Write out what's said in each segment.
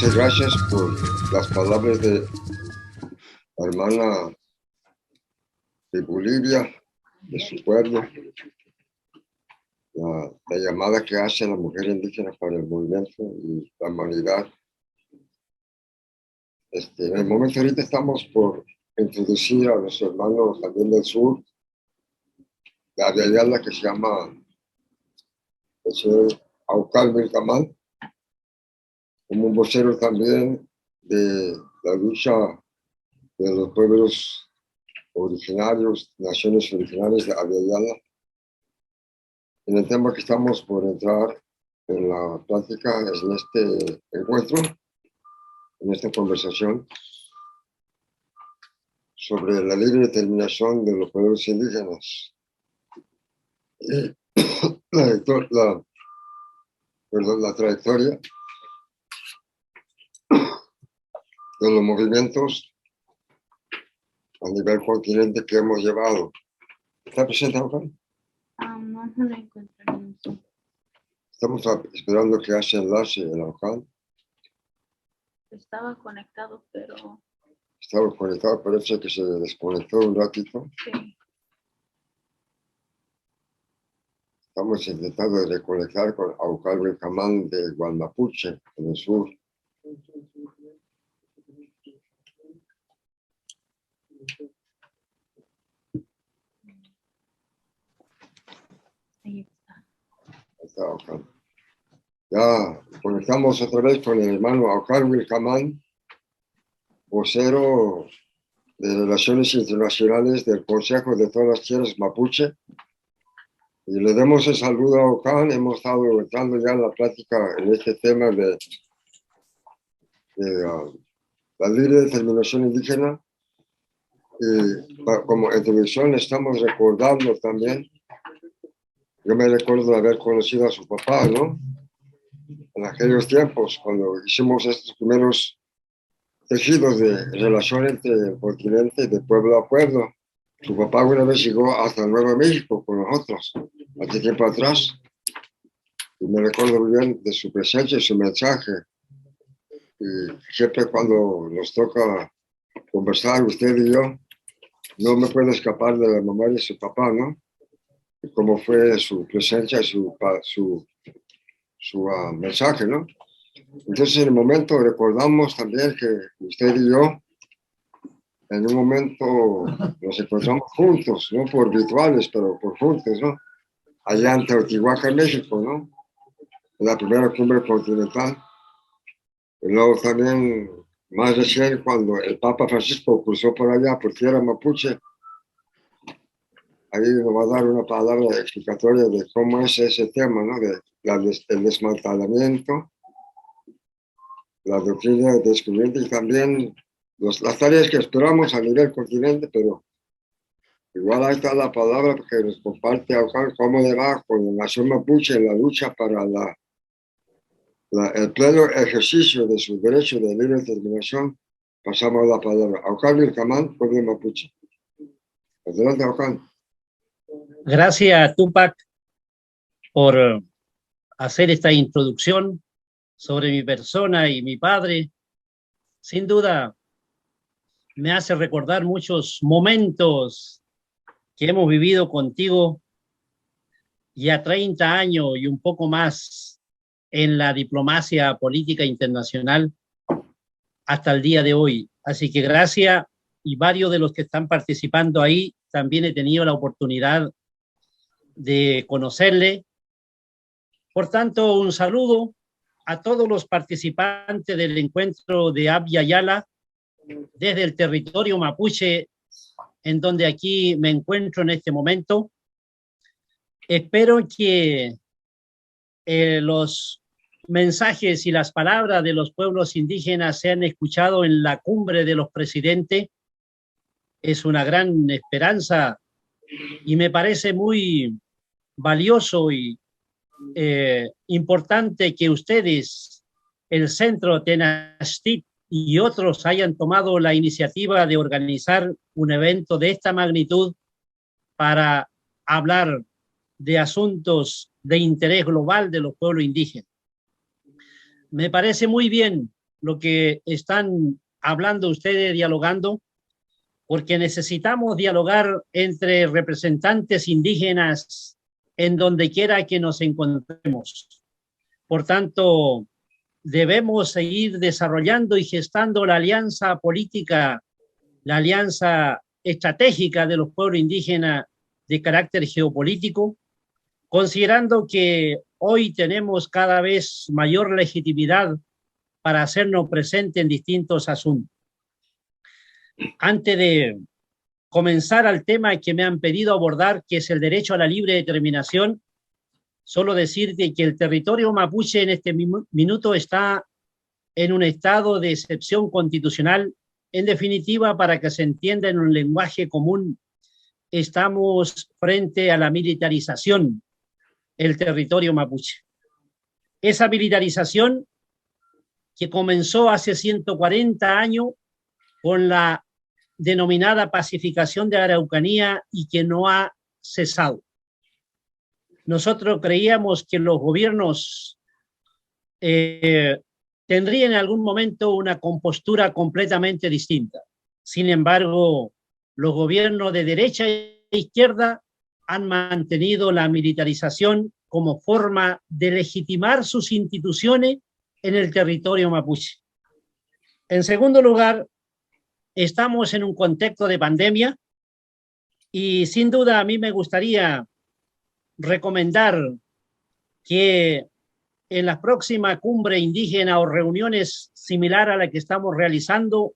muchas gracias por las palabras de la hermana de Bolivia, de su pueblo, la llamada que hace la mujer indígena para el movimiento y la humanidad. En el momento ahorita estamos por introducir a nuestro hermano también del sur, de Abya, que se llama el señor Aucal Vilcamán, como un vocero también de la lucha de los pueblos originarios, naciones originarias de Abya. En el tema que estamos por entrar en la plática es en este encuentro, en esta conversación sobre la libre determinación de los pueblos indígenas. La trayectoria de los movimientos a nivel continente que hemos llevado. ¿Está presente, Juan? No se lo encuentro. Estamos esperando que haga enlace el Juan. Estaba conectado, pero... Estaba conectado, parece que se desconectó un ratito. Sí. Estamos intentando reconectar con Aucal Vilcamán de Gualmapuche, en el sur. Ahí está. Aucal. Ya conectamos otra vez con el hermano Aucal Vilcamán, vocero de Relaciones Internacionales del Consejo de todas las Tierras Mapuche. Y le damos el saludo a Aucal. Hemos estado entrando ya en la plática en este tema de la libre determinación indígena. Y como introducción estamos recordando también, yo me recuerdo de haber conocido a su papá, ¿no? En aquellos tiempos, cuando hicimos estos primeros tejidos de relación entre el continente de pueblo a pueblo. Su papá una vez llegó hasta Nuevo México con nosotros, hace tiempo atrás. Y me recuerdo muy bien de su presencia y su mensaje. Y siempre cuando nos toca conversar, usted y yo, no me puedo escapar de la memoria de su papá, ¿no? Y cómo fue su presencia, su mensaje, ¿no? Entonces, en el momento recordamos también que usted y yo, en un momento nos encontramos juntos, no por virtuales, pero por juntos, ¿no? Allá en Teotihuacán, México, ¿no? En la primera cumbre continental. Y luego también, más recién, cuando el Papa Francisco cruzó por allá, por tierra mapuche, ahí nos va a dar una palabra explicatoria de cómo es ese tema, ¿no? De el desmantelamiento, la doctrina de descubrimiento y también las tareas que esperamos a nivel continente, pero igual ahí está la palabra que nos comparte cómo le va con la nación mapuche en la lucha para el pleno ejercicio de su derecho de libre determinación. Pasamos la palabra. Aucal Vilcamán, pueblo mapuche. Adelante, Aucal. Gracias, Tupac, por hacer esta introducción sobre mi persona y mi padre. Sin duda, me hace recordar muchos momentos que hemos vivido contigo ya 30 años y un poco más en la diplomacia política internacional hasta el día de hoy. Así que gracias, y varios de los que están participando ahí también he tenido la oportunidad de conocerle. Por tanto, un saludo a todos los participantes del encuentro de Abya desde el territorio mapuche, en donde aquí me encuentro en este momento. Espero que los mensajes y las palabras de los pueblos indígenas sean escuchados en la cumbre de los presidentes. Es una gran esperanza y me parece muy valioso y importante que ustedes, el Centro Tenastit y otros hayan tomado la iniciativa de organizar un evento de esta magnitud para hablar de asuntos de interés global de los pueblos indígenas. Me parece muy bien lo que están hablando ustedes, dialogando, porque necesitamos dialogar entre representantes indígenas en donde quiera que nos encontremos. Por tanto, debemos seguir desarrollando y gestando la alianza política, la alianza estratégica de los pueblos indígenas de carácter geopolítico, considerando que hoy tenemos cada vez mayor legitimidad para hacernos presentes en distintos asuntos. Antes de comenzar al tema que me han pedido abordar, que es el derecho a la libre determinación, solo decirte que el territorio mapuche en este minuto está en un estado de excepción constitucional. En definitiva, para que se entienda en un lenguaje común, estamos frente a la militarización del territorio mapuche. Esa militarización que comenzó hace 140 años con la denominada pacificación de Araucanía y que no ha cesado. Nosotros creíamos que los gobiernos tendrían en algún momento una compostura completamente distinta. Sin embargo, los gobiernos de derecha e izquierda han mantenido la militarización como forma de legitimar sus instituciones en el territorio mapuche. En segundo lugar, estamos en un contexto de pandemia y sin duda a mí me gustaría recomendar que en la próxima cumbre indígena o reuniones similar a la que estamos realizando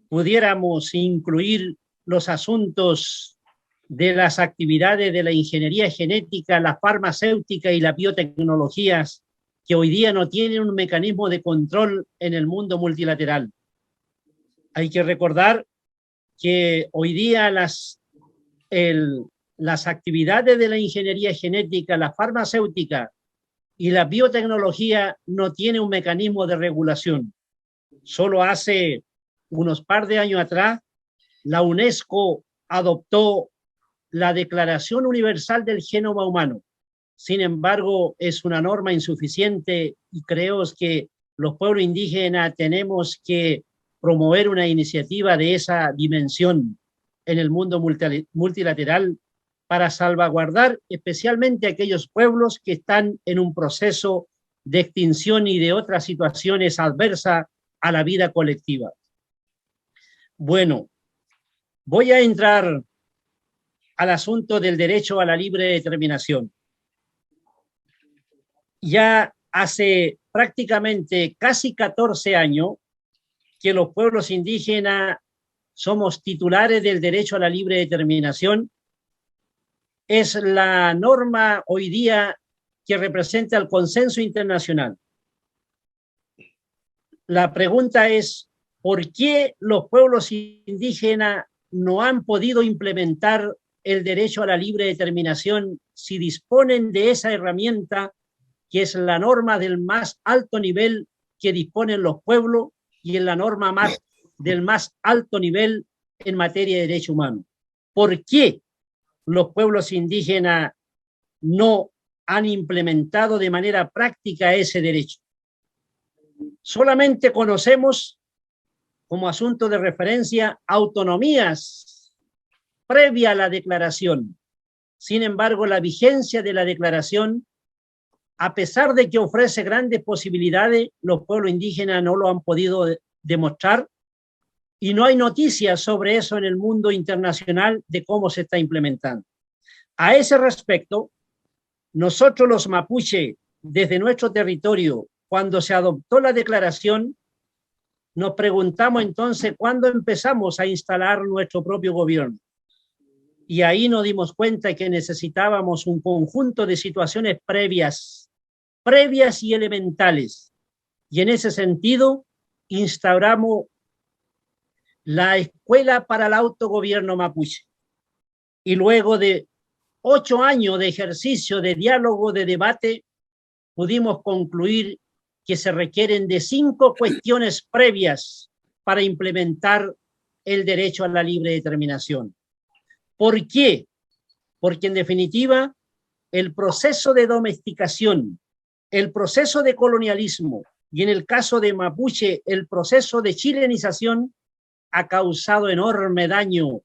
pudiéramos incluir los asuntos de las actividades de la ingeniería genética, la farmacéutica y las biotecnologías que hoy día no tienen un mecanismo de control en el mundo multilateral. Hay que recordar que hoy día las actividades de la ingeniería genética, la farmacéutica y la biotecnología no tienen un mecanismo de regulación. Solo hace unos par de años atrás, la UNESCO adoptó la Declaración Universal del Genoma Humano. Sin embargo, es una norma insuficiente y creo que los pueblos indígenas tenemos que promover una iniciativa de esa dimensión en el mundo multilateral para salvaguardar especialmente aquellos pueblos que están en un proceso de extinción y de otras situaciones adversas a la vida colectiva. Bueno, voy a entrar al asunto del derecho a la libre determinación. Ya hace prácticamente casi 14 años que los pueblos indígenas somos titulares del derecho a la libre determinación. Es la norma hoy día que representa el consenso internacional. La pregunta es, ¿por qué los pueblos indígenas no han podido implementar el derecho a la libre determinación si disponen de esa herramienta que es la norma del más alto nivel que disponen los pueblos y en la norma del más alto nivel en materia de derechos humanos? ¿Por qué los pueblos indígenas no han implementado de manera práctica ese derecho? Solamente conocemos como asunto de referencia autonomías previa a la declaración. Sin embargo, la vigencia de la declaración, a pesar de que ofrece grandes posibilidades, los pueblos indígenas no lo han podido demostrar y no hay noticias sobre eso en el mundo internacional de cómo se está implementando. A ese respecto, nosotros los mapuche, desde nuestro territorio, cuando se adoptó la declaración, nos preguntamos entonces cuándo empezamos a instalar nuestro propio gobierno. Y ahí nos dimos cuenta que necesitábamos un conjunto de situaciones previas y elementales. Y en ese sentido, instauramos la Escuela para el Autogobierno Mapuche. Y luego de 8 años de ejercicio, de diálogo, de debate, pudimos concluir que se requieren de 5 cuestiones previas para implementar el derecho a la libre determinación. ¿Por qué? Porque en definitiva, el proceso de domesticación, el proceso de colonialismo y en el caso de Mapuche, el proceso de chilenización ha causado enorme daño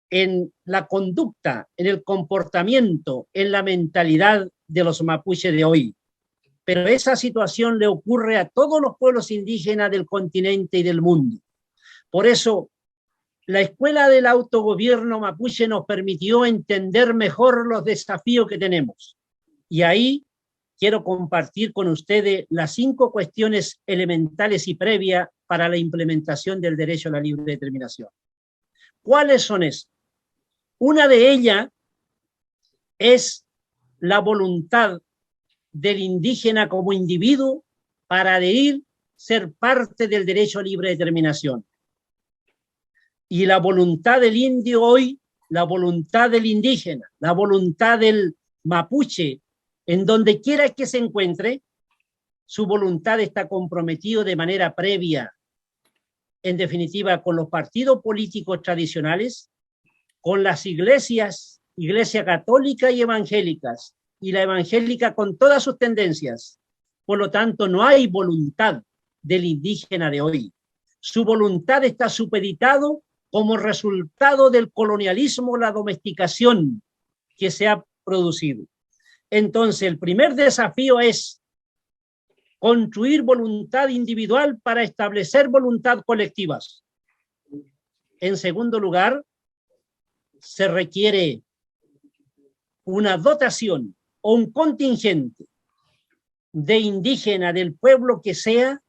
en la conducta, en el comportamiento, en la mentalidad de los mapuches de hoy. Pero esa situación le ocurre a todos los pueblos indígenas del continente y del mundo. Por eso, la Escuela del Autogobierno Mapuche nos permitió entender mejor los desafíos que tenemos. Y ahí quiero compartir con ustedes las 5 cuestiones elementales y previas para la implementación del derecho a la libre determinación. ¿Cuáles son esas? Una de ellas es la voluntad del indígena como individuo para adherir, ser parte del derecho a libre determinación. Y la voluntad del indio hoy, la voluntad del indígena, la voluntad del mapuche, en donde quiera que se encuentre, su voluntad está comprometida de manera previa, en definitiva, con los partidos políticos tradicionales, con las iglesias, iglesia católica y evangélicas, y la evangélica con todas sus tendencias. Por lo tanto, no hay voluntad del indígena de hoy. Su voluntad está supeditado como resultado del colonialismo, la domesticación que se ha producido. Entonces, el primer desafío es construir voluntad individual para establecer voluntad colectivas. En segundo lugar, se requiere una dotación o un contingente de indígena del pueblo que sea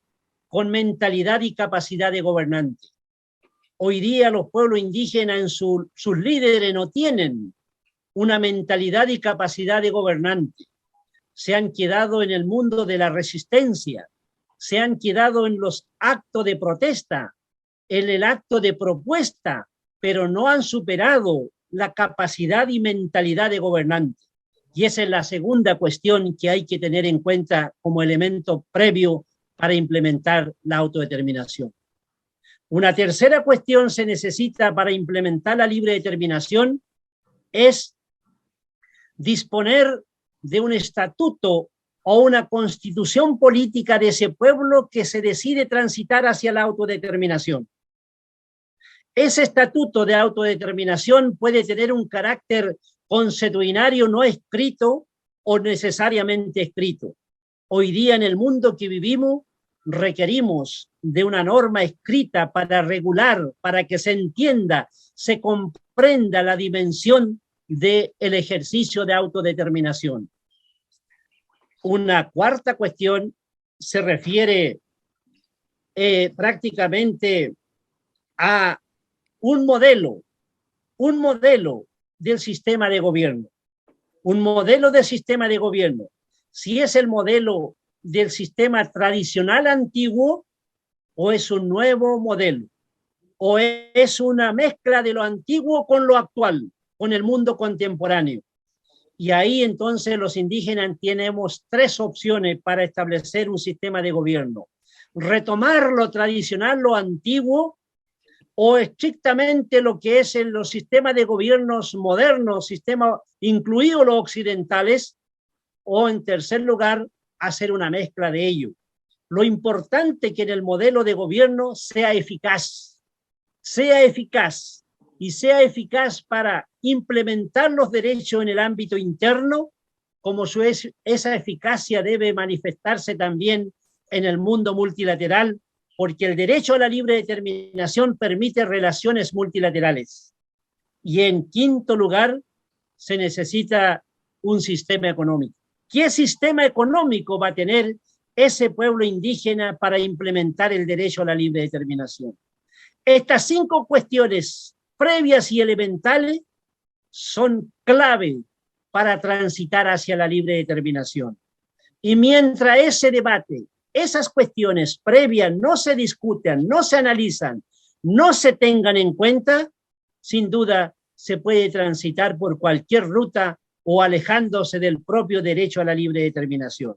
con mentalidad y capacidad de gobernante. Hoy día los pueblos indígenas en sus líderes no tienen una mentalidad y capacidad de gobernante. Se han quedado en el mundo de la resistencia, se han quedado en los actos de protesta, en el acto de propuesta, pero no han superado la capacidad y mentalidad de gobernante. Y esa es la segunda cuestión que hay que tener en cuenta como elemento previo para implementar la autodeterminación. Una tercera cuestión se necesita para implementar la libre determinación es disponer de un estatuto o una constitución política de ese pueblo que se decide transitar hacia la autodeterminación. Ese estatuto de autodeterminación puede tener un carácter consuetudinario no escrito o necesariamente escrito. Hoy día en el mundo que vivimos requerimos de una norma escrita para regular, para que se entienda, se comprenda la dimensión del ejercicio de autodeterminación. Una cuarta cuestión se refiere prácticamente a un modelo del sistema de gobierno. Un modelo de sistema de gobierno. Si es el modelo del sistema tradicional antiguo o es un nuevo modelo o es una mezcla de lo antiguo con lo actual, con el mundo contemporáneo. Y ahí entonces los indígenas tenemos 3 opciones para establecer un sistema de gobierno. Retomar lo tradicional, lo antiguo, o estrictamente lo que es en los sistemas de gobiernos modernos, sistemas incluidos los occidentales, o en tercer lugar, hacer una mezcla de ello. Lo importante es que en el modelo de gobierno sea eficaz y sea eficaz para implementar los derechos en el ámbito interno, como esa eficacia debe manifestarse también en el mundo multilateral, porque el derecho a la libre determinación permite relaciones multilaterales. Y en quinto lugar, se necesita un sistema económico. ¿Qué sistema económico va a tener ese pueblo indígena para implementar el derecho a la libre determinación? Estas 5 cuestiones previas y elementales son clave para transitar hacia la libre determinación. Y mientras ese debate, esas cuestiones previas no se discutan, no se analizan, no se tengan en cuenta, sin duda se puede transitar por cualquier ruta o alejándose del propio derecho a la libre determinación.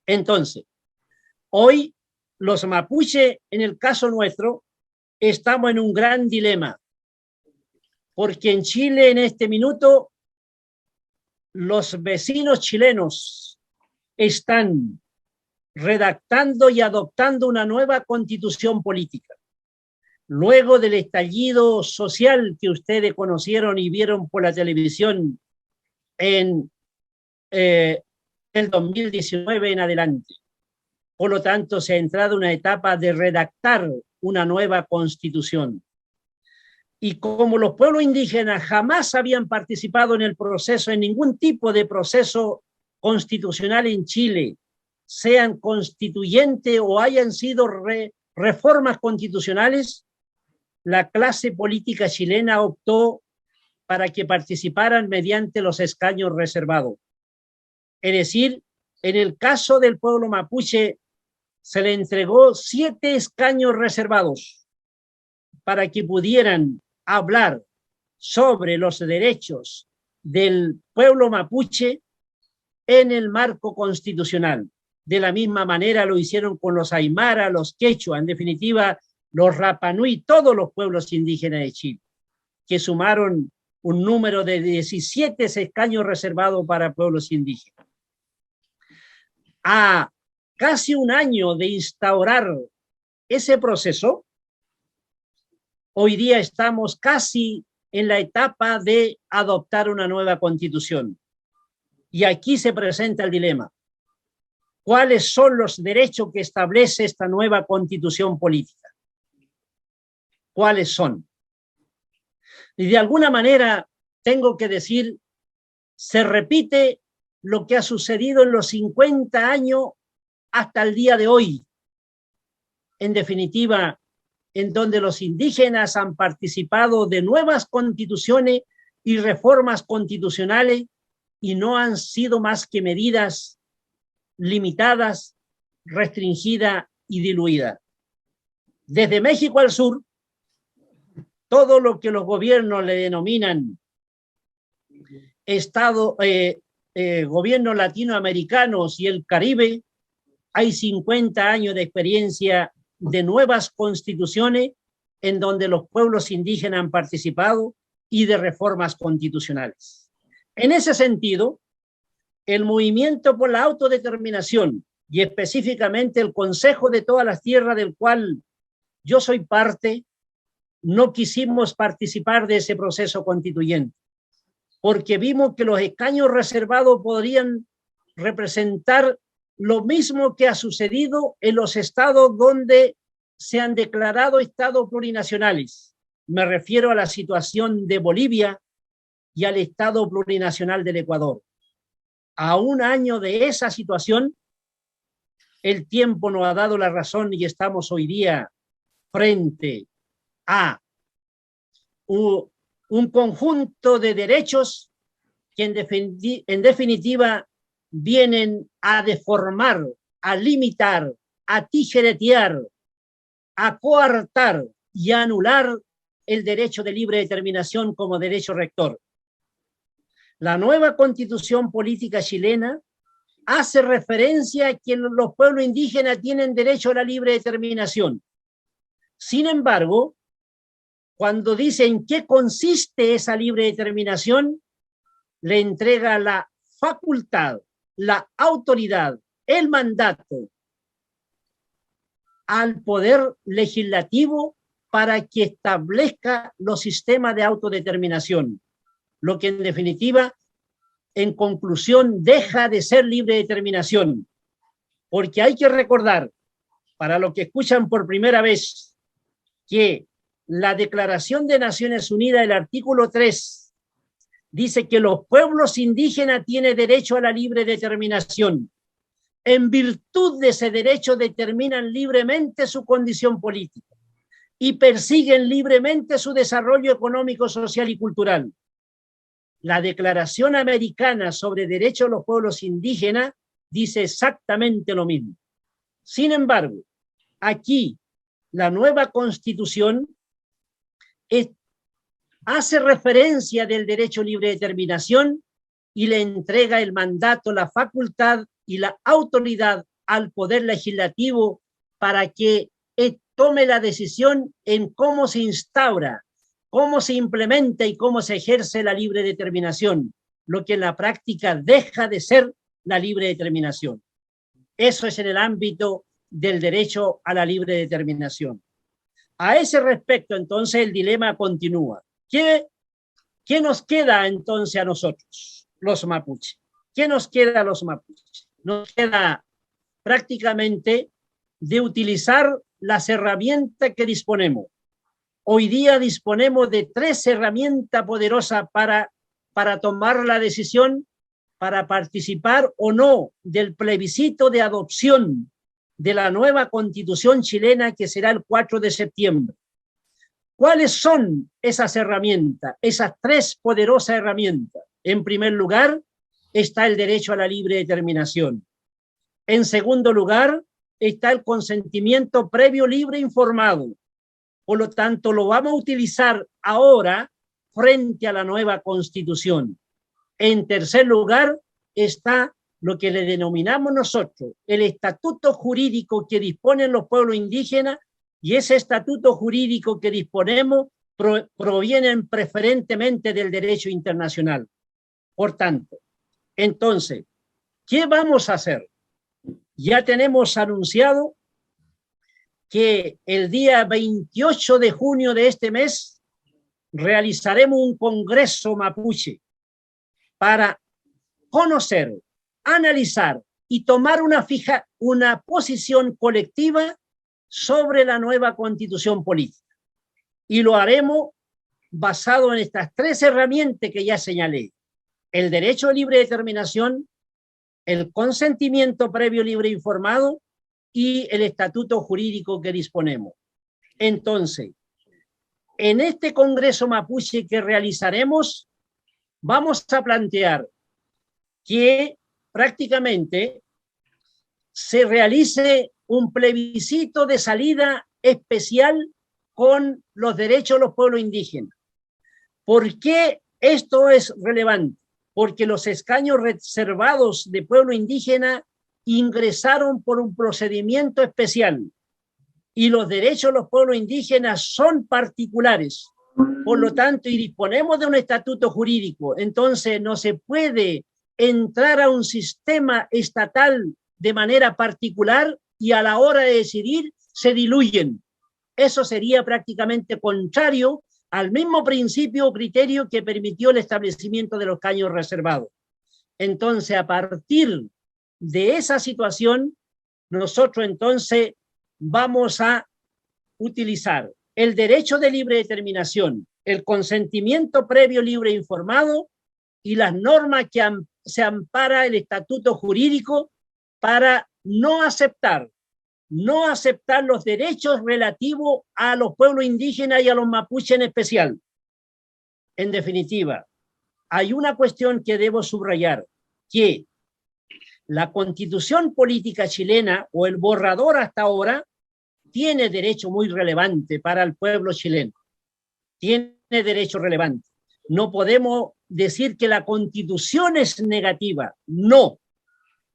Entonces, hoy los mapuches, en el caso nuestro, estamos en un gran dilema, porque en Chile en este minuto los vecinos chilenos están redactando y adoptando una nueva constitución política. Luego del estallido social que ustedes conocieron y vieron por la televisión en el 2019 en adelante. Por lo tanto, se ha entrado en una etapa de redactar una nueva constitución. Y como los pueblos indígenas jamás habían participado en el proceso, en ningún tipo de proceso constitucional en Chile, sean constituyentes o hayan sido reformas constitucionales, la clase política chilena optó para que participaran mediante los escaños reservados. Es decir, en el caso del pueblo mapuche, se le entregó 7 escaños reservados para que pudieran hablar sobre los derechos del pueblo mapuche en el marco constitucional. De la misma manera lo hicieron con los aymara, los quechua, en definitiva, los rapanui, todos los pueblos indígenas de Chile, que sumaron un número de 17 escaños reservados para pueblos indígenas. A casi un año de instaurar ese proceso, hoy día estamos casi en la etapa de adoptar una nueva constitución. Y aquí se presenta el dilema. ¿Cuáles son los derechos que establece esta nueva constitución política? ¿Cuáles son? Y de alguna manera, tengo que decir, se repite lo que ha sucedido en los 50 años hasta el día de hoy. En definitiva, en donde los indígenas han participado de nuevas constituciones y reformas constitucionales y no han sido más que medidas limitadas, restringidas y diluidas. Desde México al sur, todo lo que los gobiernos le denominan gobiernos latinoamericanos y el Caribe, hay 50 años de experiencia de nuevas constituciones en donde los pueblos indígenas han participado y de reformas constitucionales. En ese sentido, el movimiento por la autodeterminación y específicamente el Consejo de todas las Tierras del cual yo soy parte, no quisimos participar de ese proceso constituyente, porque vimos que los escaños reservados podrían representar lo mismo que ha sucedido en los estados donde se han declarado estados plurinacionales. Me refiero a la situación de Bolivia y al estado plurinacional del Ecuador. A un año de esa situación, el tiempo nos ha dado la razón y estamos hoy día frente a un conjunto de derechos que en definitiva vienen a deformar, a limitar, a tijeretear, a coartar y a anular el derecho de libre determinación como derecho rector. La nueva constitución política chilena hace referencia a que los pueblos indígenas tienen derecho a la libre determinación. Sin embargo, cuando dice en qué consiste esa libre determinación, le entrega la facultad, la autoridad, el mandato al poder legislativo para que establezca los sistemas de autodeterminación, lo que en definitiva, en conclusión, deja de ser libre determinación, porque hay que recordar, para los que escuchan por primera vez, que la Declaración de Naciones Unidas, el artículo 3, dice que los pueblos indígenas tienen derecho a la libre determinación. En virtud de ese derecho determinan libremente su condición política y persiguen libremente su desarrollo económico, social y cultural. La Declaración Americana sobre Derechos de los Pueblos Indígenas dice exactamente lo mismo. Sin embargo, aquí la nueva Constitución hace referencia del derecho a libre determinación y le entrega el mandato, la facultad y la autoridad al Poder Legislativo para que tome la decisión en cómo se instaura, cómo se implementa y cómo se ejerce la libre determinación, lo que en la práctica deja de ser la libre determinación. Eso es en el ámbito del derecho a la libre determinación. A ese respecto, entonces, el dilema continúa. ¿Qué nos queda entonces a nosotros, los mapuches? ¿Qué nos queda a los mapuches? Nos queda prácticamente de utilizar las herramientas que disponemos. Hoy día disponemos de 3 herramientas poderosas para tomar la decisión, para participar o no del plebiscito de adopción de la nueva Constitución chilena que será el 4 de septiembre. ¿Cuáles son esas herramientas? Esas 3 poderosas herramientas. En primer lugar, está el derecho a la libre determinación. En segundo lugar, está el consentimiento previo, libre e informado. Por lo tanto, lo vamos a utilizar ahora frente a la nueva Constitución. En tercer lugar, está lo que le denominamos nosotros el estatuto jurídico que disponen los pueblos indígenas, y ese estatuto jurídico que disponemos provienen preferentemente del derecho internacional. Por tanto, entonces, ¿qué vamos a hacer? Ya tenemos anunciado que el día 28 de junio de este mes realizaremos un congreso mapuche para conocer, analizar y tomar una posición colectiva sobre la nueva Constitución política. Y lo haremos basado en estas 3 herramientas que ya señalé: el derecho a libre determinación, el consentimiento previo, libre e informado y el estatuto jurídico que disponemos. Entonces, en este Congreso Mapuche que realizaremos, vamos a plantear que prácticamente se realice un plebiscito de salida especial con los derechos de los pueblos indígenas. ¿Por qué esto es relevante? Porque los escaños reservados de pueblo indígena ingresaron por un procedimiento especial y los derechos de los pueblos indígenas son particulares. Por lo tanto, y disponemos de un estatuto jurídico, entonces no se puede entrar a un sistema estatal de manera particular y a la hora de decidir se diluyen. Eso sería prácticamente contrario al mismo principio o criterio que permitió el establecimiento de los escaños reservados. Entonces, a partir de esa situación, nosotros entonces vamos a utilizar el derecho de libre determinación, el consentimiento previo, libre e informado y las normas que se ampara el estatuto jurídico para no aceptar los derechos relativos a los pueblos indígenas y a los mapuches en especial. En definitiva, hay una cuestión que debo subrayar, que la Constitución política chilena, o el borrador hasta ahora, tiene derecho muy relevante para el pueblo chileno. Tiene derecho relevante. No podemos decir que la Constitución es negativa. No.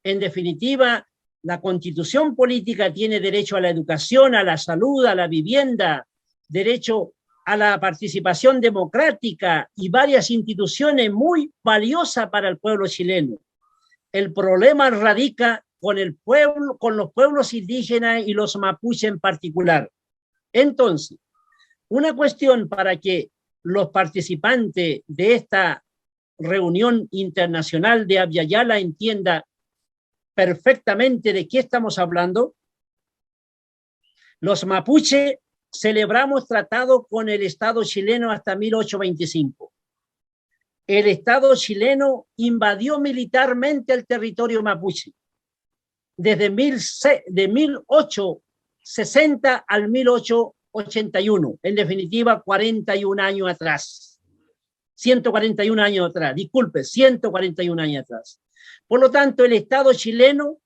En definitiva, la Constitución política tiene derecho a la educación, a la salud, a la vivienda, derecho a la participación democrática y varias instituciones muy valiosas para el pueblo chileno. El problema radica con el pueblo, con los pueblos indígenas y los mapuches en particular. Entonces, una cuestión para que los participantes de esta reunión internacional de Abya Yala entiendan perfectamente de qué estamos hablando. Los mapuches celebramos tratado con el Estado chileno hasta 1825. El Estado chileno invadió militarmente el territorio mapuche desde 1860 al 1881, en definitiva 41 años atrás. 141 años atrás, disculpe, 141 años atrás. Por lo tanto, el Estado chileno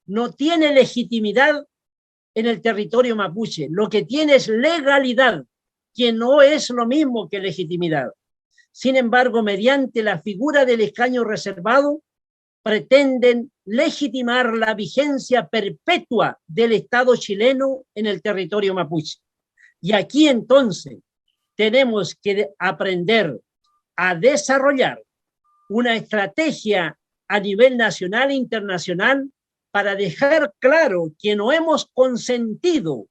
no tiene legitimidad en el territorio mapuche. Lo que tiene es legalidad, que no es lo mismo que legitimidad. Sin embargo, mediante la figura del escaño reservado, pretenden legitimar la vigencia perpetua del Estado chileno en el territorio mapuche. Y aquí entonces tenemos que aprender a desarrollar una estrategia a nivel nacional e internacional para dejar claro que no hemos consentido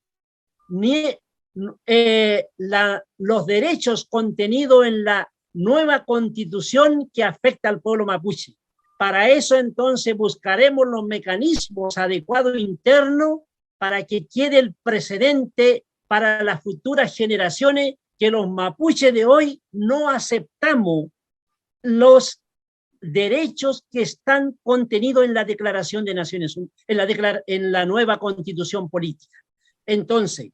ni los derechos contenidos en la nueva constitución que afecta al pueblo mapuche. Para eso entonces buscaremos los mecanismos adecuados internos para que quede el precedente para las futuras generaciones que los mapuches de hoy no aceptamos los derechos que están contenidos en la Declaración de Naciones Unidas, en la nueva constitución política. Entonces,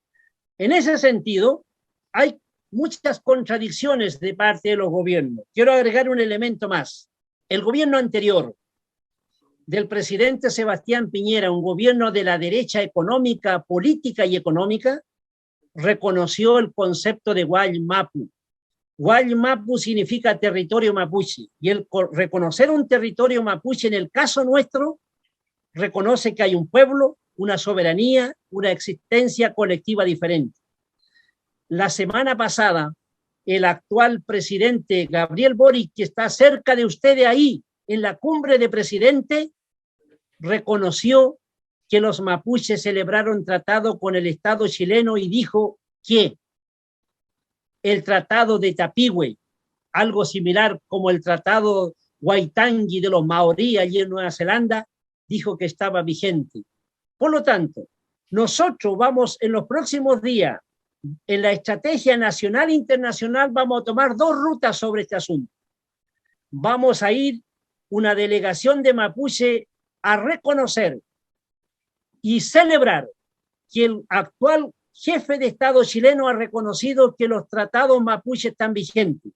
en ese sentido, hay muchas contradicciones de parte de los gobiernos. Quiero agregar un elemento más. El gobierno anterior del presidente Sebastián Piñera, un gobierno de la derecha económica, política y económica, reconoció el concepto de Guaymapu. Guaymapu significa territorio mapuche, y el reconocer un territorio mapuche en el caso nuestro reconoce que hay un pueblo, una soberanía, una existencia colectiva diferente. La semana pasada, el actual presidente Gabriel Boric, que está cerca de ustedes ahí, en la cumbre de presidentes, reconoció que los mapuches celebraron tratado con el Estado chileno y dijo que el tratado de Tapigüe, algo similar como el tratado Waitangi de los maoríes allí en Nueva Zelanda, dijo que estaba vigente. Por lo tanto, nosotros vamos en los próximos días, en la estrategia nacional e internacional, vamos a tomar dos rutas sobre este asunto. Vamos a ir una delegación de mapuche a reconocer y celebrar que el actual jefe de Estado chileno ha reconocido que los tratados mapuche están vigentes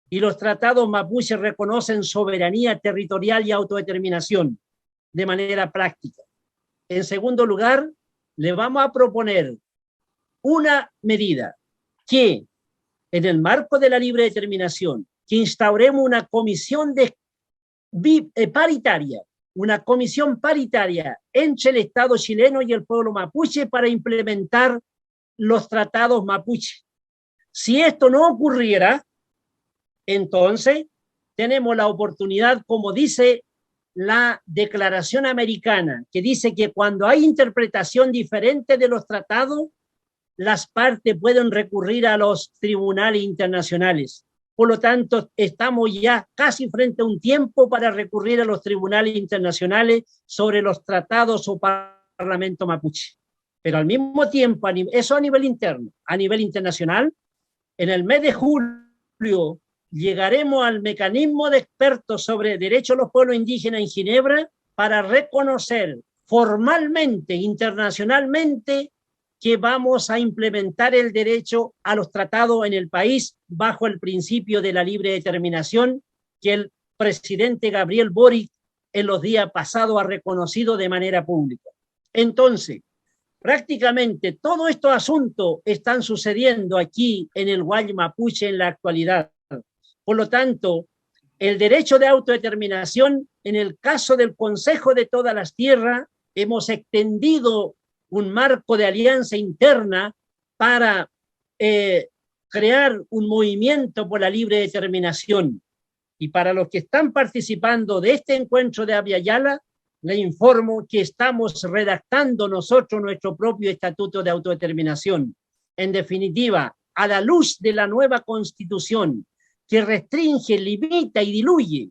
y los tratados mapuche reconocen soberanía territorial y autodeterminación de manera práctica. En segundo lugar, le vamos a proponer una medida que, en el marco de la libre determinación, que instauremos una comisión paritaria, una comisión paritaria entre el Estado chileno y el pueblo mapuche para implementar los tratados mapuche. Si esto no ocurriera, entonces tenemos la oportunidad, como dice la Declaración Americana, que dice que cuando hay interpretación diferente de los tratados, las partes pueden recurrir a los tribunales internacionales. Por lo tanto, estamos ya casi frente a un tiempo para recurrir a los tribunales internacionales sobre los tratados o parlamento mapuche. Pero al mismo tiempo, eso a nivel interno, a nivel internacional, en el mes de julio llegaremos al mecanismo de expertos sobre derechos de los pueblos indígenas en Ginebra para reconocer formalmente, internacionalmente, que vamos a implementar el derecho a los tratados en el país bajo el principio de la libre determinación que el presidente Gabriel Boric en los días pasados ha reconocido de manera pública. Entonces, prácticamente todos estos asuntos están sucediendo aquí en el Guay Mapuche en la actualidad. Por lo tanto, el derecho de autodeterminación, en el caso del Consejo de Todas las Tierras, hemos extendido un marco de alianza interna para crear un movimiento por la libre determinación. Y para los que están participando de este encuentro de Abya Yala, le informo que estamos redactando nosotros nuestro propio estatuto de autodeterminación. En definitiva, a la luz de la nueva constitución que restringe, limita y diluye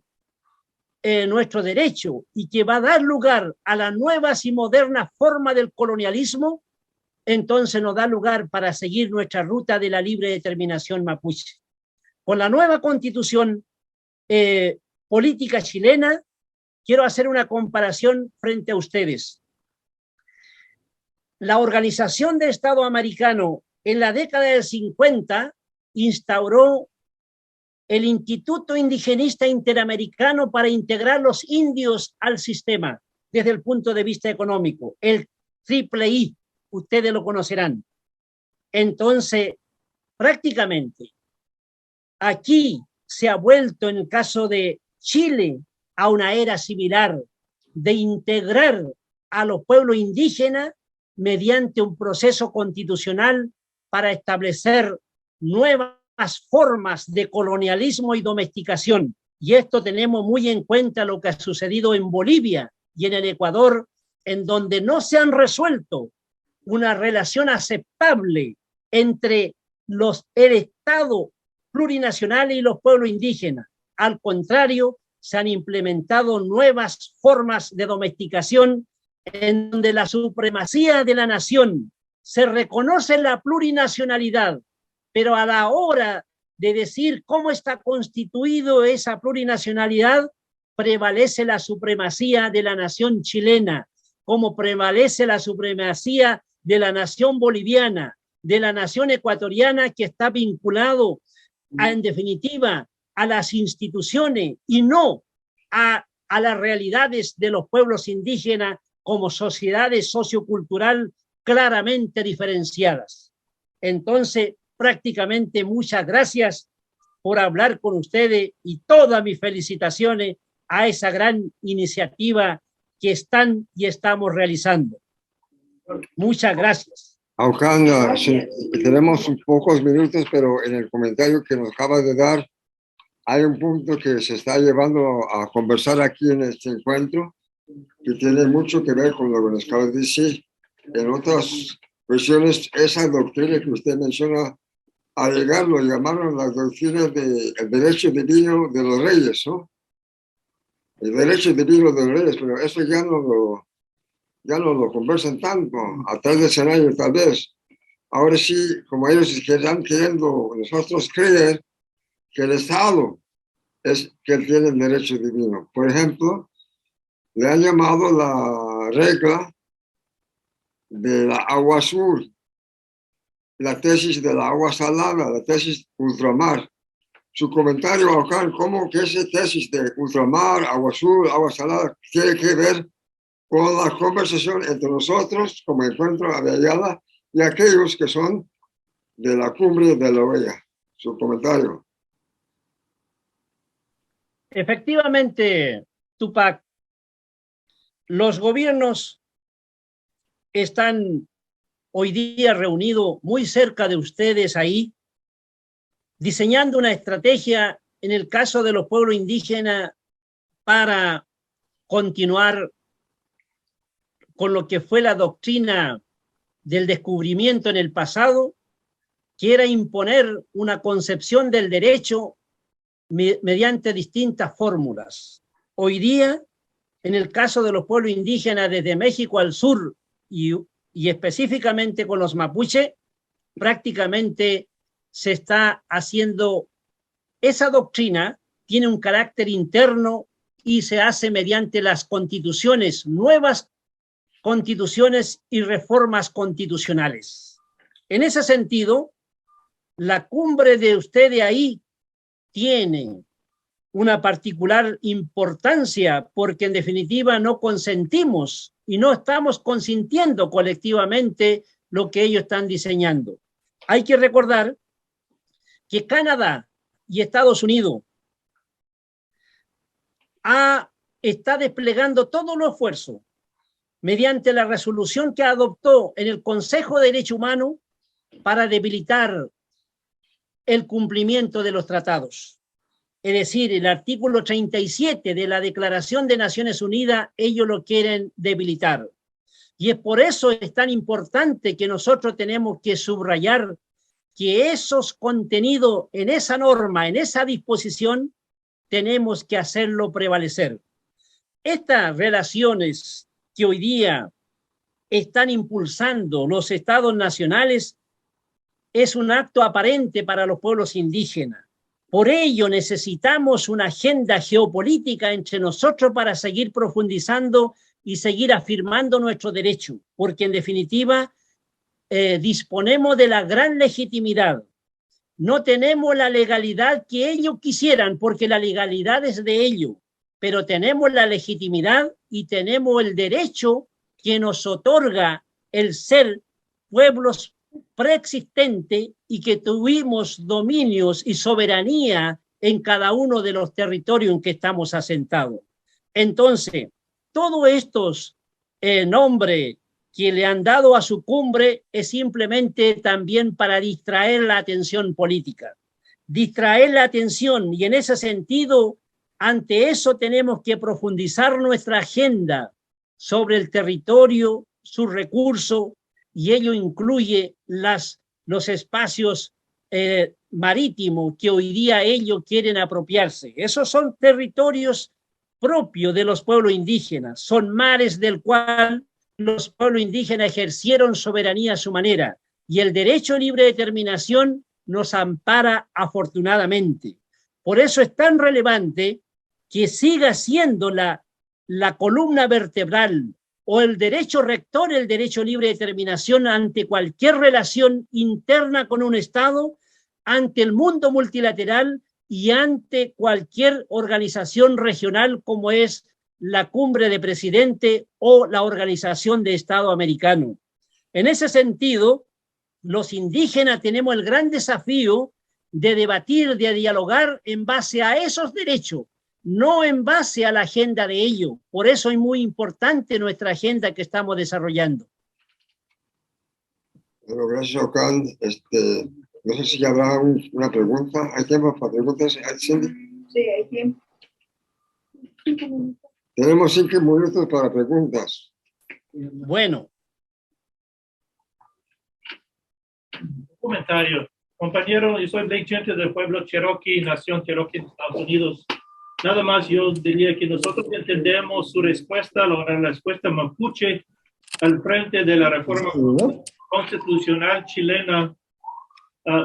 nuestro derecho y que va a dar lugar a las nuevas y modernas formas del colonialismo, entonces nos da lugar para seguir nuestra ruta de la libre determinación mapuche. Con la nueva constitución política chilena, quiero hacer una comparación frente a ustedes. La Organización del Estado Americano en la década del 50 instauró el Instituto Indigenista Interamericano para integrar los indios al sistema desde el punto de vista económico, el III, ustedes lo conocerán. Entonces, prácticamente, aquí se ha vuelto, en el caso de Chile, a una era similar de integrar a los pueblos indígenas mediante un proceso constitucional para establecer nuevas formas de colonialismo y domesticación. Y esto tenemos muy en cuenta lo que ha sucedido en Bolivia y en el Ecuador en donde no se han resuelto una relación aceptable entre el Estado plurinacional y los pueblos indígenas. Al contrario, se han implementado nuevas formas de domesticación en donde la supremacía de la nación se reconoce la plurinacionalidad, pero a la hora de decir cómo está constituido esa plurinacionalidad, prevalece la supremacía de la nación chilena, como prevalece la supremacía de la nación boliviana, de la nación ecuatoriana, que está vinculado en definitiva a las instituciones y no a las realidades de los pueblos indígenas como sociedades sociocultural claramente diferenciadas. Entonces, prácticamente muchas gracias por hablar con ustedes y todas mis felicitaciones a esa gran iniciativa que están y estamos realizando. Muchas gracias. Aucán, sí, tenemos pocos minutos, pero en el comentario que nos acaba de dar, hay un punto que se está llevando a conversar aquí en este encuentro, que tiene mucho que ver con lo que nos acaba de decir. En otras cuestiones, esa doctrina que usted menciona, al llegar lo llamaron la doctrina del derecho divino de los reyes, ¿no? El derecho divino de los reyes, pero eso ya no lo conversan tanto, atrás del escenario tal vez. Ahora sí, como ellos están queriendo nosotros creer que el Estado es que tiene el derecho divino. Por ejemplo, le han llamado la regla de la agua azul, la tesis de la agua salada, la tesis ultramar. Su comentario, Aucán, ¿cómo que esa tesis de ultramar, agua azul, agua salada, tiene que ver con la conversación entre nosotros, como encuentro a Ayala, y aquellos que son de la cumbre de la Huella? Su comentario. Efectivamente, Tupac, los gobiernos están hoy día reunidos muy cerca de ustedes ahí, diseñando una estrategia en el caso de los pueblos indígenas para continuar con lo que fue la doctrina del descubrimiento en el pasado, que era imponer una concepción del derecho mediante distintas fórmulas. Hoy día, en el caso de los pueblos indígenas desde México al sur y específicamente con los mapuche, prácticamente se está haciendo, esa doctrina tiene un carácter interno y se hace mediante las constituciones, nuevas constituciones y reformas constitucionales. En ese sentido, la cumbre de ustedes ahí tiene una particular importancia porque en definitiva no consentimos y no estamos consintiendo colectivamente lo que ellos están diseñando. Hay que recordar que Canadá y Estados Unidos está desplegando todo los esfuerzos mediante la resolución que adoptó en el Consejo de Derechos Humanos para debilitar el cumplimiento de los tratados. Es decir, el artículo 37 de la Declaración de Naciones Unidas, ellos lo quieren debilitar. Y es por eso es tan importante que nosotros tenemos que subrayar que esos contenidos en esa norma, en esa disposición, tenemos que hacerlo prevalecer. Estas relaciones que hoy día están impulsando los estados nacionales es un acto aparente para los pueblos indígenas. Por ello necesitamos una agenda geopolítica entre nosotros para seguir profundizando y seguir afirmando nuestro derecho, porque en definitiva disponemos de la gran legitimidad. No tenemos la legalidad que ellos quisieran, porque la legalidad es de ellos, pero tenemos la legitimidad y tenemos el derecho que nos otorga el ser pueblos preexistentes y que tuvimos dominios y soberanía en cada uno de los territorios en que estamos asentados. Entonces, todos estos nombres que le han dado a su cumbre es simplemente también para distraer la atención política, distraer la atención, y en ese sentido, ante eso tenemos que profundizar nuestra agenda sobre el territorio, sus recursos, y ello incluye los espacios marítimos que hoy día ellos quieren apropiarse. Esos son territorios propios de los pueblos indígenas, son mares del cual los pueblos indígenas ejercieron soberanía a su manera, y el derecho a libre determinación nos ampara afortunadamente. Por eso es tan relevante que siga siendo la columna vertebral o el derecho rector, el derecho a libre determinación ante cualquier relación interna con un Estado, ante el mundo multilateral y ante cualquier organización regional como es la Cumbre de Presidentes o la Organización de Estado Americano. En ese sentido, los indígenas tenemos el gran desafío de debatir, de dialogar en base a esos derechos, no en base a la agenda de ellos. Por eso es muy importante nuestra agenda que estamos desarrollando. Bueno, gracias, Ocán. No sé si habrá una pregunta. ¿Hay tiempo para preguntas, Cindy? Sí, hay tiempo. Tenemos 5 minutos para preguntas. Bueno. Comentario. Compañero, yo soy Blake Gente del pueblo Cherokee, nación Cherokee de Estados Unidos. Nada más yo diría que nosotros entendemos su respuesta, la respuesta mapuche, al frente de la reforma constitucional chilena,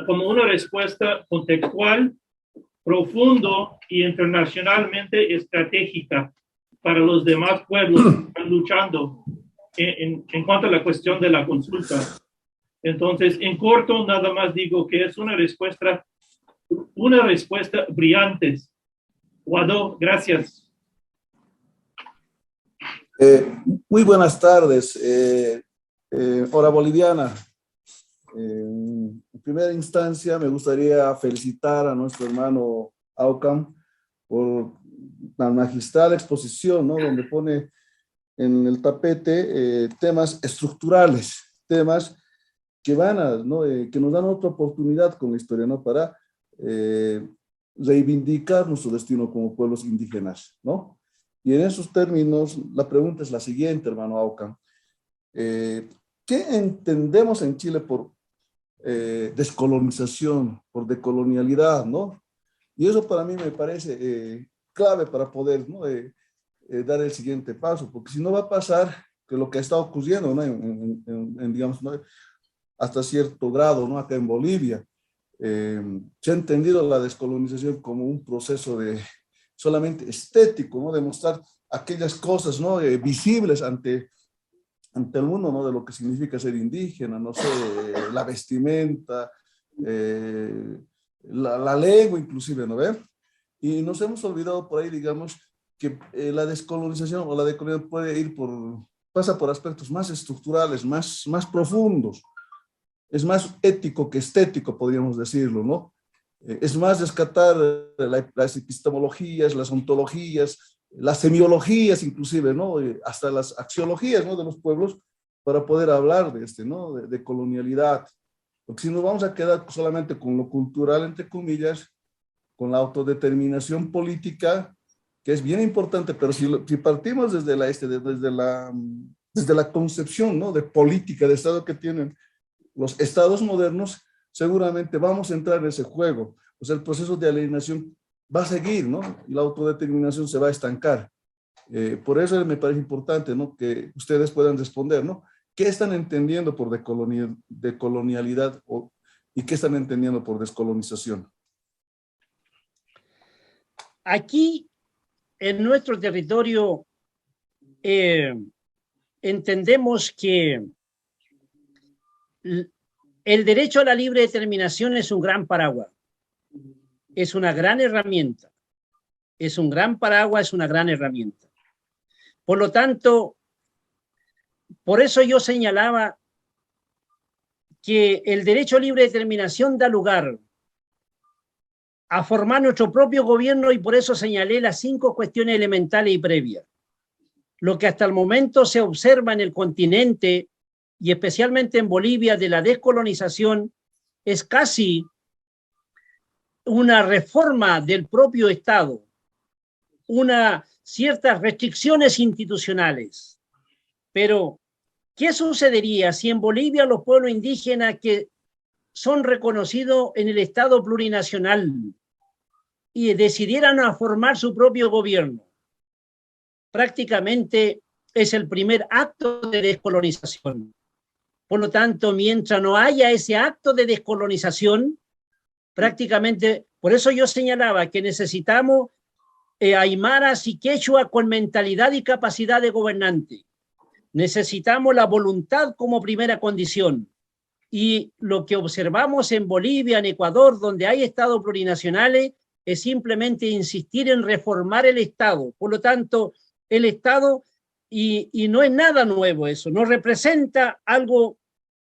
como una respuesta contextual, profundo y internacionalmente estratégica para los demás pueblos que están luchando en cuanto a la cuestión de la consulta. Entonces, en corto, nada más digo que es una respuesta brillante. Guado, gracias. Muy buenas tardes. Hora boliviana. En primera instancia, me gustaría felicitar a nuestro hermano Aucam por la magistral exposición, ¿no? Donde pone en el tapete temas estructurales, temas que que nos dan otra oportunidad con la historia, ¿no? Para reivindicar nuestro destino como pueblos indígenas, ¿no? Y en esos términos, la pregunta es la siguiente, hermano Aucam. ¿Qué entendemos en Chile por descolonización, por decolonialidad, ¿no? Y eso para mí me parece clave para poder, ¿no? Dar el siguiente paso, porque si no va a pasar que lo que está ocurriendo, ¿no? Digamos, ¿no? Hasta cierto grado, ¿no? Acá en Bolivia, se ha entendido la descolonización como un proceso de solamente estético, ¿no? De mostrar aquellas cosas, ¿no? Visibles ante el mundo, ¿no? De lo que significa ser indígena, no sé, la vestimenta, la lengua inclusive, ¿no ve? Y nos hemos olvidado por ahí, digamos, que la descolonización o la decolonización puede pasa por aspectos más estructurales, más profundos. Es más ético que estético, podríamos decirlo, ¿no? Es más rescatar las epistemologías, las ontologías, las semiologías inclusive, ¿no? Hasta las axiologías, ¿no? De los pueblos para poder hablar ¿no? De colonialidad. Porque si nos vamos a quedar solamente con lo cultural, entre comillas, con la autodeterminación política, que es bien importante, pero si partimos desde la concepción, ¿no? De política, de Estado que tienen los estados modernos, seguramente vamos a entrar en ese juego. O sea, el proceso de alienación va a seguir, ¿no? Y la autodeterminación se va a estancar. Por eso me parece importante, ¿no? Que ustedes puedan responder, ¿no? ¿Qué están entendiendo por decolonialidad y qué están entendiendo por descolonización? Aquí, en nuestro territorio, entendemos que el derecho a la libre determinación es un gran paraguas, es una gran herramienta, es un gran paraguas, es una gran herramienta. Por lo tanto, por eso yo señalaba que el derecho a libre determinación da lugar a formar nuestro propio gobierno, y por eso señalé las 5 cuestiones elementales y previas. Lo que hasta el momento se observa en el continente y especialmente en Bolivia de la descolonización es casi una reforma del propio Estado, ciertas restricciones institucionales, Pero, ¿qué sucedería si en Bolivia los pueblos indígenas que son reconocidos en el Estado plurinacional y decidieran a formar su propio gobierno? Prácticamente es el primer acto de descolonización. Por lo tanto, mientras no haya ese acto de descolonización, prácticamente, por eso yo señalaba que necesitamos aymaras y quechua con mentalidad y capacidad de gobernante. Necesitamos la voluntad como primera condición. Y lo que observamos en Bolivia, en Ecuador, donde hay estados plurinacionales, es simplemente insistir en reformar el Estado. Por lo tanto, el Estado, y no es nada nuevo eso, no representa algo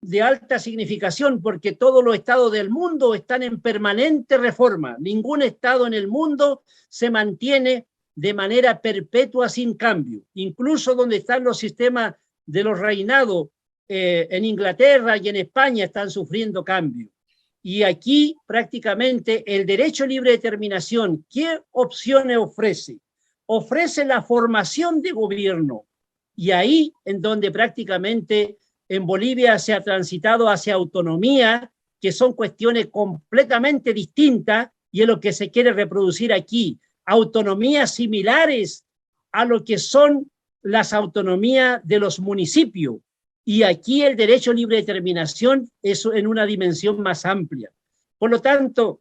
de alta significación, porque todos los estados del mundo están en permanente reforma. Ningún estado en el mundo se mantiene de manera perpetua sin cambio. Incluso donde están los sistemas de los reinados, en Inglaterra y en España están sufriendo cambio. Y aquí prácticamente el derecho a libre determinación, ¿qué opciones ofrece? Ofrece la formación de gobierno. Y ahí en donde prácticamente en Bolivia se ha transitado hacia autonomía, que son cuestiones completamente distintas, y es lo que se quiere reproducir aquí. Autonomías similares a lo que son las autonomías de los municipios. Y aquí el derecho a libre determinación es en una dimensión más amplia. Por lo tanto,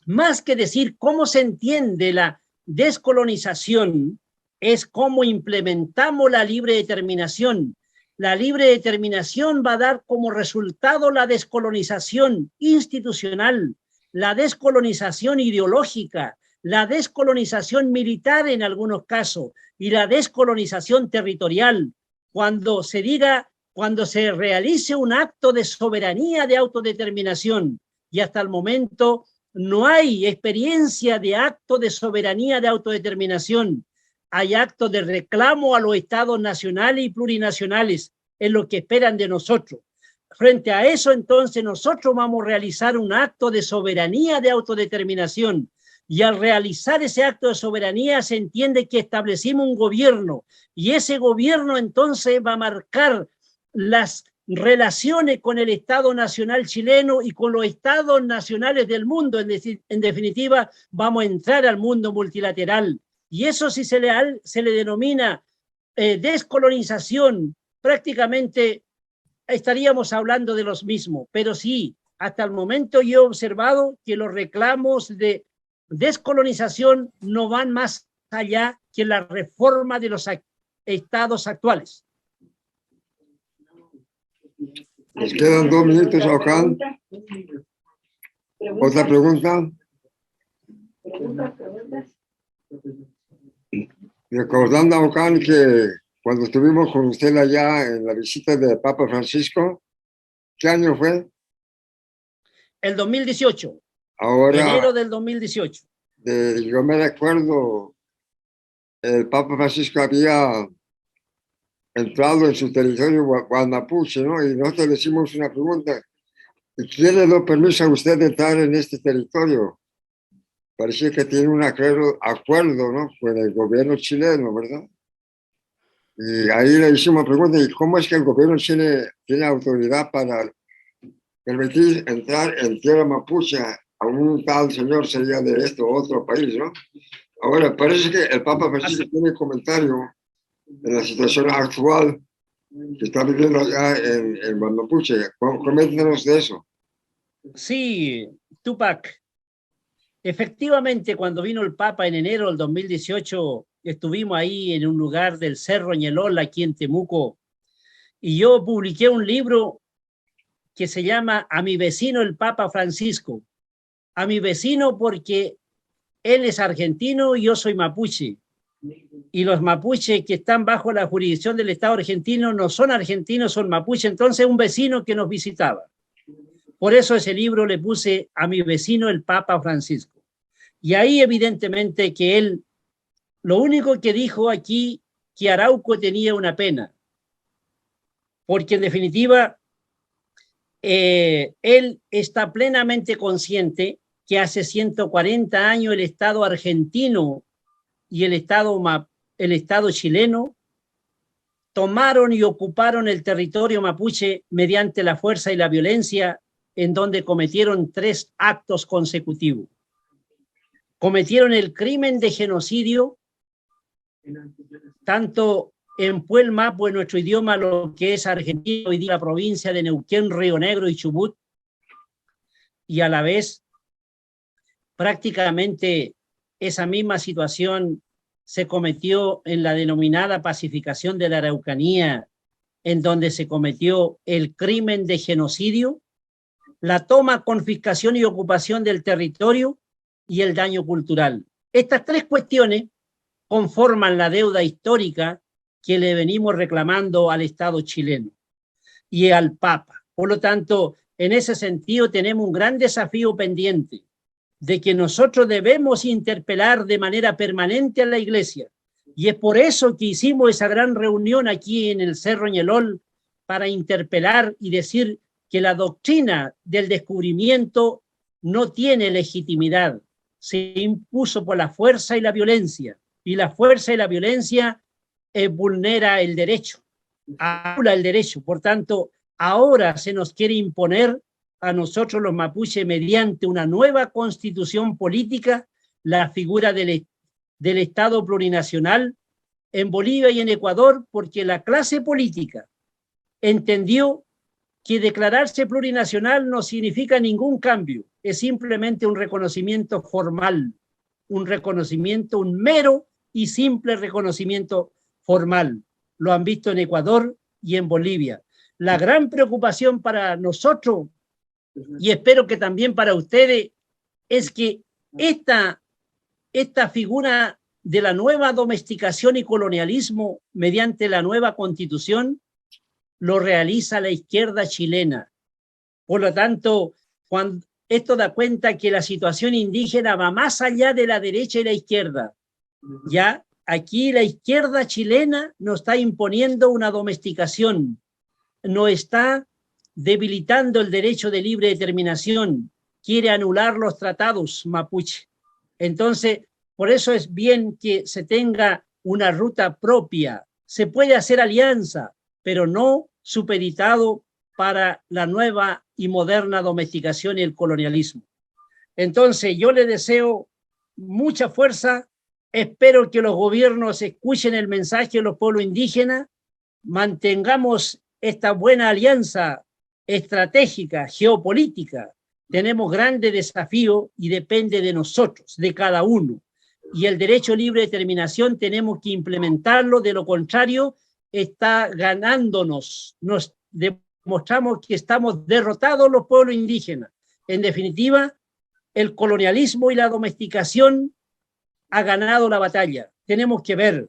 más que decir cómo se entiende la descolonización, es cómo implementamos la libre determinación. La libre determinación va a dar como resultado la descolonización institucional, la descolonización ideológica, la descolonización militar en algunos casos y la descolonización territorial. Cuando se realice un acto de soberanía, de autodeterminación, y hasta el momento no hay experiencia de acto de soberanía, de autodeterminación. Hay actos de reclamo a los estados nacionales y plurinacionales en lo que esperan de nosotros. Frente a eso, entonces, nosotros vamos a realizar un acto de soberanía, de autodeterminación. Y al realizar ese acto de soberanía se entiende que establecimos un gobierno. Y ese gobierno entonces va a marcar las relaciones con el Estado Nacional chileno y con los estados nacionales del mundo. En definitiva, vamos a entrar al mundo multilateral. Y eso si se le denomina descolonización, prácticamente estaríamos hablando de los mismos. Pero sí, hasta el momento yo he observado que los reclamos de descolonización no van más allá que la reforma de los estados actuales. Nos quedan 2 minutos, Ocán. ¿Otra pregunta? Recordando, Ocán, que cuando estuvimos con usted allá en la visita del Papa Francisco, ¿qué año fue? El 2018. Ahora, enero del 2018. Yo me recuerdo, el Papa Francisco había entrado en su territorio guanapuche, ¿no? Y nosotros le hicimos una pregunta. ¿Quién le dio permiso a usted de entrar en este territorio? Parecía que tiene un acuerdo, ¿no? Con el gobierno chileno, ¿verdad? Y ahí le hicimos pregunta, ¿y cómo es que el gobierno chileno tiene autoridad para permitir entrar en tierra mapuche a un tal señor, sería de este o otro país, ¿no? Ahora, parece que el Papa Francisco tiene comentario en la situación actual que está viviendo allá en Guanapuche. Coméntanos de eso. Sí, Tupac. Efectivamente, cuando vino el Papa en enero del 2018, estuvimos ahí en un lugar del Cerro Ñelol, aquí en Temuco, y yo publiqué un libro que se llama A mi vecino el Papa Francisco. A mi vecino porque él es argentino y yo soy mapuche. Y los mapuches que están bajo la jurisdicción del Estado argentino no son argentinos, son mapuche. Entonces, un vecino que nos visitaba. Por eso ese libro le puse A mi vecino el Papa Francisco. Y ahí evidentemente que él, lo único que dijo aquí, que Arauco tenía una pena. Porque en definitiva, él está plenamente consciente que hace 140 años el Estado argentino y el Estado chileno tomaron y ocuparon el territorio mapuche mediante la fuerza y la violencia, en donde cometieron 3 actos consecutivos. Cometieron el crimen de genocidio, tanto en Puel Mapu, en nuestro idioma, lo que es Argentina, hoy día la provincia de Neuquén, Río Negro y Chubut, y a la vez prácticamente esa misma situación se cometió en la denominada pacificación de la Araucanía, en donde se cometió el crimen de genocidio, la toma, confiscación y ocupación del territorio y el daño cultural. Estas 3 cuestiones conforman la deuda histórica que le venimos reclamando al Estado chileno y al Papa. Por lo tanto, en ese sentido tenemos un gran desafío pendiente de que nosotros debemos interpelar de manera permanente a la Iglesia. Y es por eso que hicimos esa gran reunión aquí en el Cerro Ñelol para interpelar y decir que la doctrina del descubrimiento no tiene legitimidad. Se impuso por la fuerza y la violencia. Y la fuerza y la violencia vulnera el derecho, anula el derecho. Por tanto, ahora se nos quiere imponer a nosotros los mapuches mediante una nueva constitución política la figura del Estado plurinacional en Bolivia y en Ecuador, porque la clase política entendió que declararse plurinacional no significa ningún cambio, es simplemente un reconocimiento formal, un reconocimiento, un mero y simple reconocimiento formal. Lo han visto en Ecuador y en Bolivia. La gran preocupación para nosotros, y espero que también para ustedes, es que esta figura de la nueva domesticación y colonialismo mediante la nueva constitución lo realiza la izquierda chilena. Por lo tanto, cuando esto da cuenta que la situación indígena va más allá de la derecha y la izquierda. Ya aquí la izquierda chilena nos está imponiendo una domesticación, no está debilitando el derecho de libre determinación, quiere anular los tratados mapuche. Entonces, por eso es bien que se tenga una ruta propia. Se puede hacer alianza, pero no supeditado para la nueva y moderna domesticación y el colonialismo. Entonces, yo le deseo mucha fuerza. Espero que los gobiernos escuchen el mensaje de los pueblos indígenas, mantengamos esta buena alianza estratégica, geopolítica. Tenemos grandes desafíos y depende de nosotros, de cada uno. Y el derecho a libre determinación tenemos que implementarlo, de lo contrario está ganándonos. Nos demostramos que estamos derrotados los pueblos indígenas. En definitiva, el colonialismo y la domesticación ha ganado la batalla. Tenemos que ver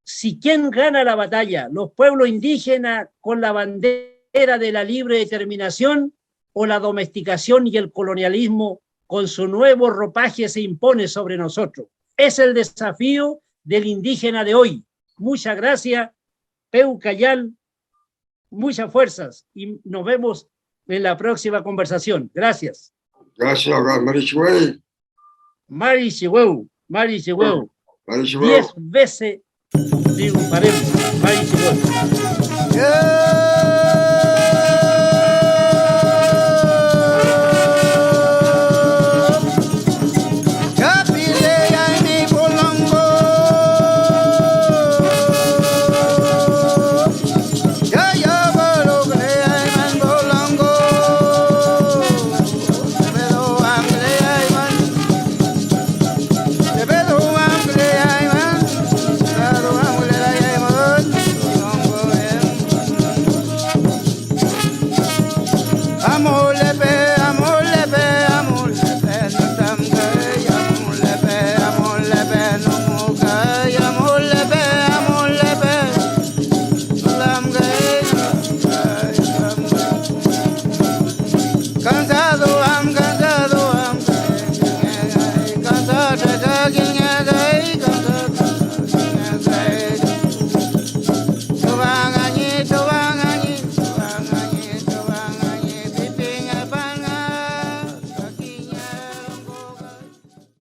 si quién gana la batalla, los pueblos indígenas con la bandera de la libre determinación o la domesticación y el colonialismo con su nuevo ropaje se impone sobre nosotros. Es el desafío del indígena de hoy. Muchas gracias, Peu Cayal, muchas fuerzas y nos vemos en la próxima conversación. Gracias. Gracias, Marichuey. Marichueu. Marichueu. Marichueu. 10 veces triunfaremos. Marichueu. Yeah.